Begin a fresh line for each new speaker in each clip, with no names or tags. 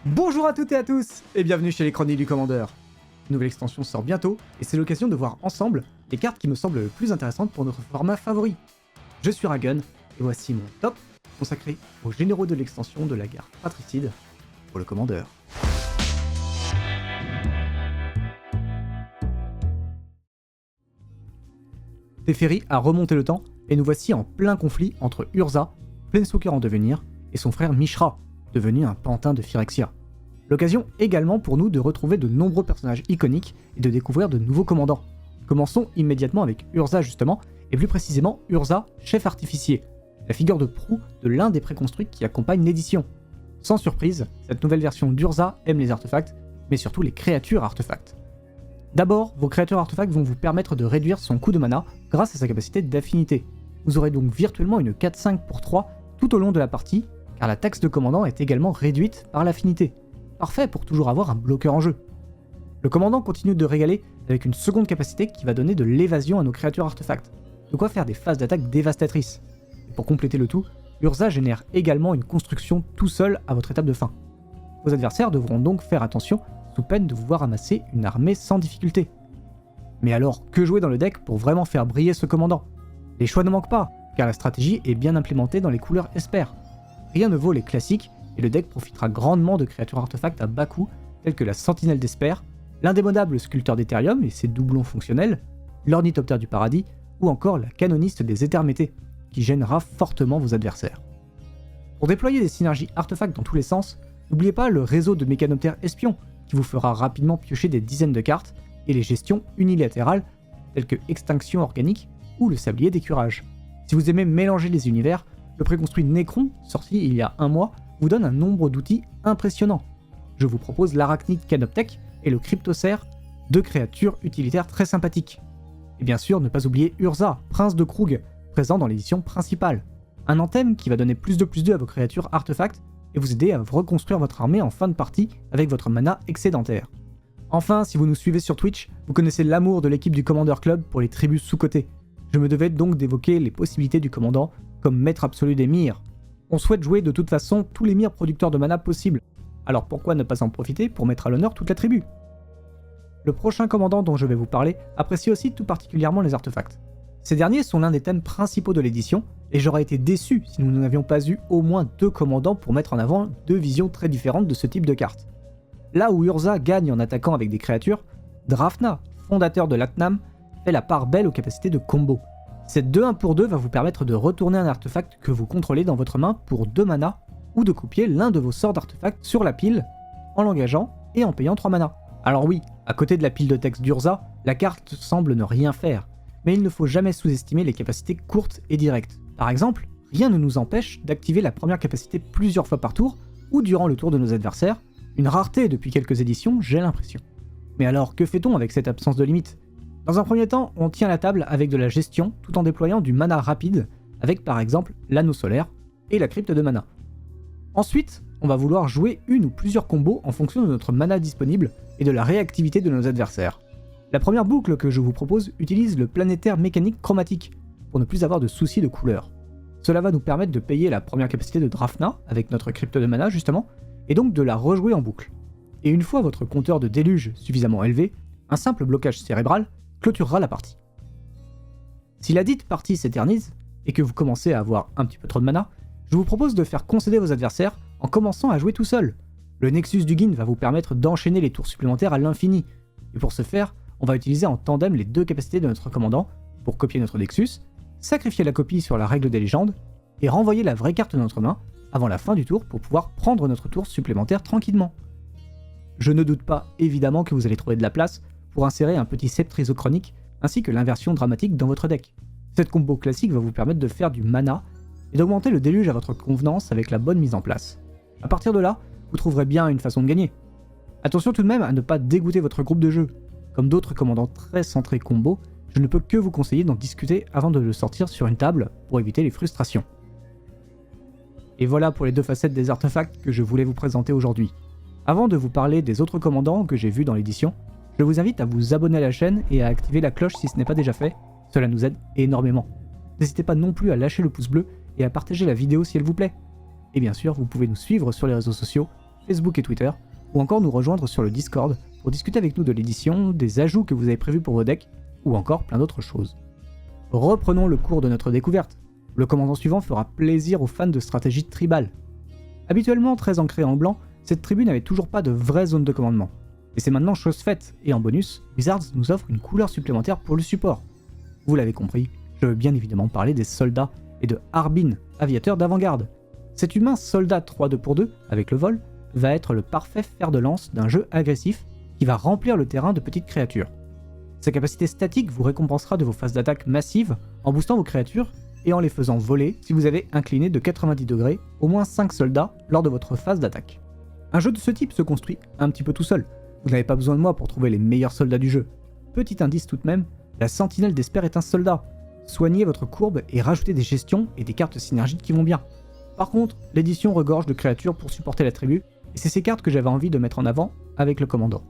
Bonjour à toutes et à tous, et bienvenue chez les Chroniques du Commandeur. Une nouvelle extension sort bientôt, et c'est l'occasion de voir ensemble les cartes qui me semblent les plus intéressantes pour notre format favori. Je suis Ragun, et voici mon top consacré aux généraux de l'extension de la guerre fratricide pour le Commandeur. Teferi a remonté le temps, et nous voici en plein conflit entre Urza, Planeswalker en devenir, et son frère Mishra, devenu un pantin de Phyrexia. L'occasion également pour nous de retrouver de nombreux personnages iconiques et de découvrir de nouveaux commandants. Commençons immédiatement avec Urza justement, et plus précisément Urza, chef artificier, la figure de proue de l'un des préconstruits qui accompagne l'édition. Sans surprise, cette nouvelle version d'Urza aime les artefacts, mais surtout les créatures artefacts. D'abord, vos créatures artefacts vont vous permettre de réduire son coût de mana grâce à sa capacité d'affinité. Vous aurez donc virtuellement une 4-5 pour 3 tout au long de la partie, car la taxe de commandant est également réduite par l'affinité. Parfait pour toujours avoir un bloqueur en jeu. Le commandant continue de régaler avec une seconde capacité qui va donner de l'évasion à nos créatures artefacts, de quoi faire des phases d'attaque dévastatrices. Et pour compléter le tout, Urza génère également une construction tout seul à votre étape de fin. Vos adversaires devront donc faire attention sous peine de vous voir amasser une armée sans difficulté. Mais alors, que jouer dans le deck pour vraiment faire briller ce commandant? Les choix ne manquent pas, car la stratégie est bien implémentée dans les couleurs Esper. Rien ne vaut les classiques, et le deck profitera grandement de créatures artefacts à bas coût, telles que la Sentinelle d'Esper, l'indémodable Sculpteur d'Etherium et ses doublons fonctionnels, l'Ornithoptère du Paradis, ou encore la Canoniste des Étermétés, qui gênera fortement vos adversaires. Pour déployer des synergies artefacts dans tous les sens, n'oubliez pas le réseau de Mécanoptères Espions, qui vous fera rapidement piocher des dizaines de cartes, et les gestions unilatérales, telles que Extinction Organique ou le Sablier d'Écurage. Si vous aimez mélanger les univers, le préconstruit Necron, sorti il y a un mois, vous donne un nombre d'outils impressionnant. Je vous propose l'Arachnide Canoptech et le Cryptocère, deux créatures utilitaires très sympathiques. Et bien sûr, ne pas oublier Urza, prince de Krug, présent dans l'édition principale. Un anthème qui va donner plus de +2 à vos créatures artefacts et vous aider à reconstruire votre armée en fin de partie avec votre mana excédentaire. Enfin, si vous nous suivez sur Twitch, vous connaissez l'amour de l'équipe du Commander Club pour les tribus sous-cotées. Je me devais donc d'évoquer les possibilités du commandant comme maître absolu des Myres. On souhaite jouer de toute façon tous les Myres producteurs de mana possibles, alors pourquoi ne pas en profiter pour mettre à l'honneur toute la tribu? Le prochain commandant dont je vais vous parler apprécie aussi tout particulièrement les artefacts. Ces derniers sont l'un des thèmes principaux de l'édition, et j'aurais été déçu si nous n'avions pas eu au moins 2 commandants pour mettre en avant 2 visions très différentes de ce type de carte. Là où Urza gagne en attaquant avec des créatures, Drafna, fondateur de l'Atnam, fait la part belle aux capacités de combo. Cette 2-1 pour 2 va vous permettre de retourner un artefact que vous contrôlez dans votre main pour 2 mana, ou de copier l'un de vos sorts d'artefacts sur la pile, en l'engageant et en payant 3 mana. Alors oui, à côté de la pile de texte d'Urza, la carte semble ne rien faire, mais il ne faut jamais sous-estimer les capacités courtes et directes. Par exemple, rien ne nous empêche d'activer la première capacité plusieurs fois par tour, ou durant le tour de nos adversaires, une rareté depuis quelques éditions, j'ai l'impression. Mais alors, que fait-on avec cette absence de limite? Dans un premier temps, on tient la table avec de la gestion tout en déployant du mana rapide, avec par exemple l'anneau solaire et la crypte de mana. Ensuite, on va vouloir jouer une ou plusieurs combos en fonction de notre mana disponible et de la réactivité de nos adversaires. La première boucle que je vous propose utilise le planétaire mécanique chromatique, pour ne plus avoir de soucis de couleur. Cela va nous permettre de payer la première capacité de Drafna, avec notre crypte de mana justement, et donc de la rejouer en boucle. Et une fois votre compteur de déluge suffisamment élevé, un simple blocage cérébral clôturera la partie. Si la dite partie s'éternise, et que vous commencez à avoir un petit peu trop de mana, je vous propose de faire concéder vos adversaires en commençant à jouer tout seul. Le Nexus du Guin va vous permettre d'enchaîner les tours supplémentaires à l'infini, et pour ce faire, on va utiliser en tandem les 2 capacités de notre commandant pour copier notre Nexus, sacrifier la copie sur la règle des légendes, et renvoyer la vraie carte de notre main avant la fin du tour pour pouvoir prendre notre tour supplémentaire tranquillement. Je ne doute pas évidemment que vous allez trouver de la place pour insérer un petit sceptre isochronique ainsi que l'inversion dramatique dans votre deck. Cette combo classique va vous permettre de faire du mana et d'augmenter le déluge à votre convenance avec la bonne mise en place. A partir de là, vous trouverez bien une façon de gagner. Attention tout de même à ne pas dégoûter votre groupe de jeu. Comme d'autres commandants très centrés combo, je ne peux que vous conseiller d'en discuter avant de le sortir sur une table pour éviter les frustrations. Et voilà pour les 2 facettes des artefacts que je voulais vous présenter aujourd'hui. Avant de vous parler des autres commandants que j'ai vus dans l'édition, je vous invite à vous abonner à la chaîne et à activer la cloche si ce n'est pas déjà fait, cela nous aide énormément. N'hésitez pas non plus à lâcher le pouce bleu et à partager la vidéo si elle vous plaît. Et bien sûr, vous pouvez nous suivre sur les réseaux sociaux, Facebook et Twitter, ou encore nous rejoindre sur le Discord pour discuter avec nous de l'édition, des ajouts que vous avez prévus pour vos decks, ou encore plein d'autres choses. Reprenons le cours de notre découverte. Le commandant suivant fera plaisir aux fans de stratégie tribale. Habituellement très ancrée en blanc, cette tribu n'avait toujours pas de vraie zone de commandement. Et c'est maintenant chose faite, et en bonus, Wizards nous offre une couleur supplémentaire pour le support. Vous l'avez compris, je veux bien évidemment parler des soldats et de Harbin, aviateur d'avant-garde. Cet humain soldat 3-2 pour 2, avec le vol, va être le parfait fer de lance d'un jeu agressif qui va remplir le terrain de petites créatures. Sa capacité statique vous récompensera de vos phases d'attaque massives en boostant vos créatures et en les faisant voler si vous avez incliné de 90 degrés au moins 5 soldats lors de votre phase d'attaque. Un jeu de ce type se construit un petit peu tout seul. Vous n'avez pas besoin de moi pour trouver les meilleurs soldats du jeu. Petit indice tout de même, la sentinelle d'Esper est un soldat. Soignez votre courbe et rajoutez des gestions et des cartes synergiques qui vont bien. Par contre, l'édition regorge de créatures pour supporter la tribu, et c'est ces cartes que j'avais envie de mettre en avant avec le commandant.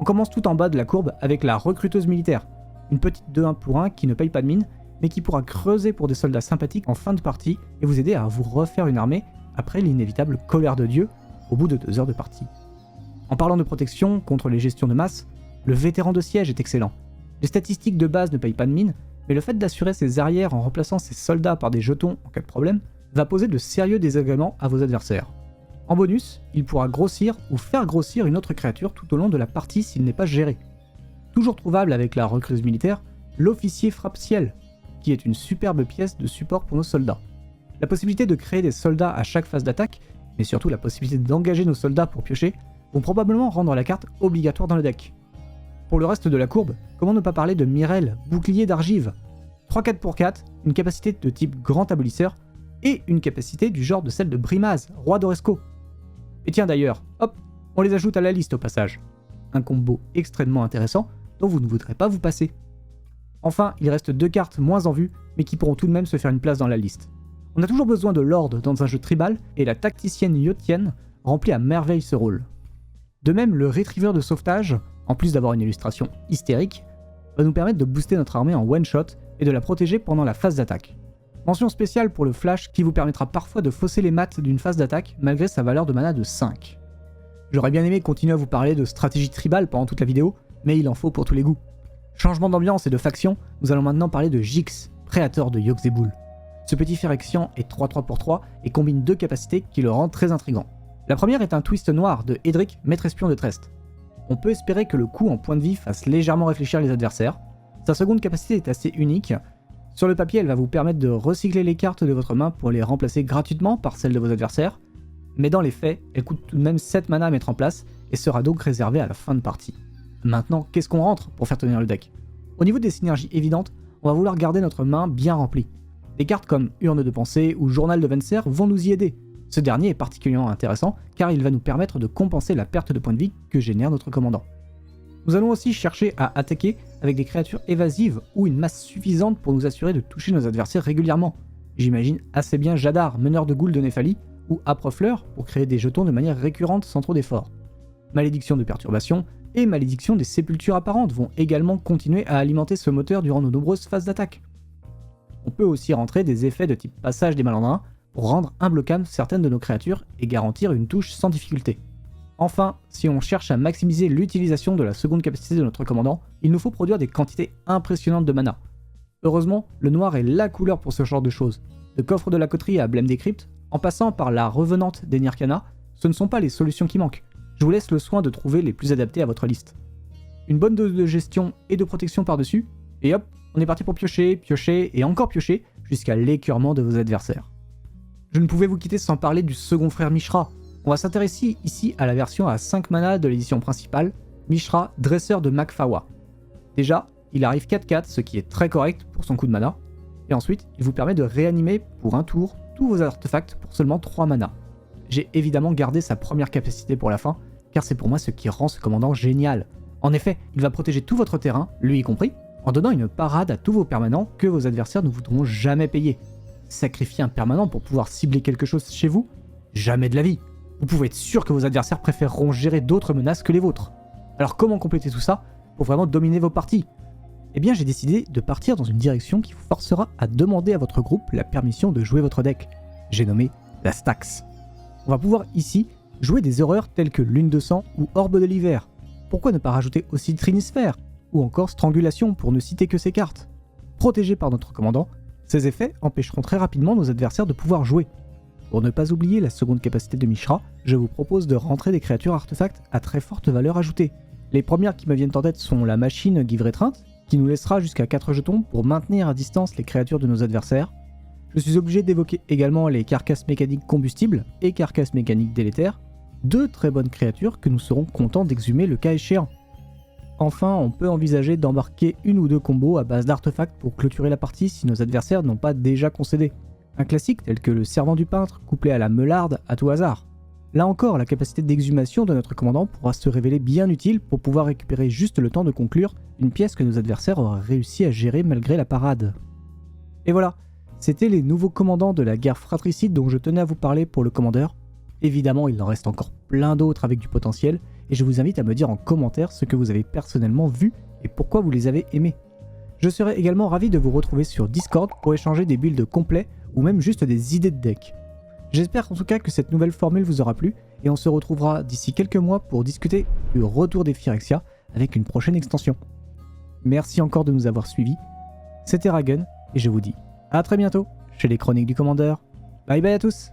On commence tout en bas de la courbe avec la recruteuse militaire, une petite 2-1 pour 1 qui ne paye pas de mine, mais qui pourra creuser pour des soldats sympathiques en fin de partie et vous aider à vous refaire une armée après l'inévitable colère de Dieu au bout de 2 heures de partie. En parlant de protection contre les gestions de masse, le vétéran de siège est excellent. Les statistiques de base ne payent pas de mine, mais le fait d'assurer ses arrières en remplaçant ses soldats par des jetons en cas de problème va poser de sérieux désagréments à vos adversaires. En bonus, il pourra grossir ou faire grossir une autre créature tout au long de la partie s'il n'est pas géré. Toujours trouvable avec la recruse militaire, l'officier frappe-ciel, qui est une superbe pièce de support pour nos soldats. La possibilité de créer des soldats à chaque phase d'attaque, mais surtout la possibilité d'engager nos soldats pour piocher, vont probablement rendre la carte obligatoire dans le deck. Pour le reste de la courbe, comment ne pas parler de Myrel, bouclier d'argive. 3-4 pour 4, une capacité de type grand abolisseur, et une capacité du genre de celle de Brimaz, roi d'Oresco. Et tiens d'ailleurs, hop, on les ajoute à la liste au passage. Un combo extrêmement intéressant dont vous ne voudrez pas vous passer. Enfin, il reste 2 cartes moins en vue, mais qui pourront tout de même se faire une place dans la liste. On a toujours besoin de Lord dans un jeu tribal, et la tacticienne Yotienne remplit à merveille ce rôle. De même, le Retriever de sauvetage, en plus d'avoir une illustration hystérique, va nous permettre de booster notre armée en one-shot et de la protéger pendant la phase d'attaque. Mention spéciale pour le flash qui vous permettra parfois de fausser les maths d'une phase d'attaque malgré sa valeur de mana de 5. J'aurais bien aimé continuer à vous parler de stratégie tribale pendant toute la vidéo, mais il en faut pour tous les goûts. Changement d'ambiance et de faction, nous allons maintenant parler de Jix, Prédateur de Yogg-Sabuul. Ce petit Phyrexian est 3-3 pour 3 et combine 2 capacités qui le rendent très intrigant. La première est un twist noir de Edric, maître espion de Trest. On peut espérer que le coup en point de vie fasse légèrement réfléchir les adversaires. Sa seconde capacité est assez unique. Sur le papier, elle va vous permettre de recycler les cartes de votre main pour les remplacer gratuitement par celles de vos adversaires, mais dans les faits, elle coûte tout de même 7 mana à mettre en place et sera donc réservée à la fin de partie. Maintenant, qu'est-ce qu'on rentre pour faire tenir le deck? Au niveau des synergies évidentes, on va vouloir garder notre main bien remplie. Des cartes comme Urne de pensée ou Journal de Venser vont nous y aider. Ce dernier est particulièrement intéressant car il va nous permettre de compenser la perte de points de vie que génère notre commandant. Nous allons aussi chercher à attaquer avec des créatures évasives ou une masse suffisante pour nous assurer de toucher nos adversaires régulièrement. J'imagine assez bien Jadar, meneur de Ghoul de Néphalie, ou Aprefleur pour créer des jetons de manière récurrente sans trop d'efforts. Malédiction de perturbation et Malédiction des sépultures apparentes vont également continuer à alimenter ce moteur durant nos nombreuses phases d'attaque. On peut aussi rentrer des effets de type passage des malandrins pour rendre imbloquables certaines de nos créatures et garantir une touche sans difficulté. Enfin, si on cherche à maximiser l'utilisation de la seconde capacité de notre commandant, il nous faut produire des quantités impressionnantes de mana. Heureusement, le noir est la couleur pour ce genre de choses. De Coffre de la Coterie à Blême des Cryptes, en passant par la Revenante des Nirkana, ce ne sont pas les solutions qui manquent. Je vous laisse le soin de trouver les plus adaptés à votre liste. Une bonne dose de gestion et de protection par-dessus, et hop, on est parti pour piocher, piocher et encore piocher, jusqu'à l'écœurement de vos adversaires. Je ne pouvais vous quitter sans parler du second frère Mishra. On va s'intéresser ici à la version à 5 mana de l'édition principale, Mishra, dresseur de Makfawa. Déjà, il arrive 4-4, ce qui est très correct pour son coup de mana, et ensuite, il vous permet de réanimer pour un tour tous vos artefacts pour seulement 3 mana. J'ai évidemment gardé sa première capacité pour la fin, car c'est pour moi ce qui rend ce commandant génial. En effet, il va protéger tout votre terrain, lui y compris, en donnant une parade à tous vos permanents que vos adversaires ne voudront jamais payer. Sacrifier un permanent pour pouvoir cibler quelque chose chez vous? Jamais de la vie. Vous pouvez être sûr que vos adversaires préféreront gérer d'autres menaces que les vôtres. Alors comment compléter tout ça pour vraiment dominer vos parties? Eh bien j'ai décidé de partir dans une direction qui vous forcera à demander à votre groupe la permission de jouer votre deck. J'ai nommé la Stax. On va pouvoir ici Jouer des horreurs telles que Lune de sang ou Orbe de l'hiver. Pourquoi ne pas rajouter aussi Trinisphère ou encore Strangulation pour ne citer que ces cartes. Protégés par notre commandant, ces effets empêcheront très rapidement nos adversaires de pouvoir jouer. Pour ne pas oublier la seconde capacité de Mishra, je vous propose de rentrer des créatures artefacts à très forte valeur ajoutée. Les premières qui me viennent en tête sont la machine Give Étreinte, qui nous laissera jusqu'à 4 jetons pour maintenir à distance les créatures de nos adversaires. Je suis obligé d'évoquer également les carcasses mécaniques combustibles et carcasses mécaniques délétères, deux très bonnes créatures que nous serons contents d'exhumer le cas échéant. Enfin, on peut envisager d'embarquer une ou deux combos à base d'artefacts pour clôturer la partie si nos adversaires n'ont pas déjà concédé. Un classique tel que le Servant du Peintre couplé à la Meularde à tout hasard. Là encore, la capacité d'exhumation de notre commandant pourra se révéler bien utile pour pouvoir récupérer juste le temps de conclure une pièce que nos adversaires auraient réussi à gérer malgré la parade. Et voilà, c'était les nouveaux commandants de la guerre fratricide dont je tenais à vous parler pour le commandeur. Évidemment, il en reste encore plein d'autres avec du potentiel, et je vous invite à me dire en commentaire ce que vous avez personnellement vu et pourquoi vous les avez aimés. Je serai également ravi de vous retrouver sur Discord pour échanger des builds complets ou même juste des idées de deck. J'espère en tout cas que cette nouvelle formule vous aura plu, et on se retrouvera d'ici quelques mois pour discuter du retour des Phyrexia avec une prochaine extension. Merci encore de nous avoir suivis, c'était Ragen, et je vous dis à très bientôt chez les Chroniques du Commandeur. Bye bye à tous!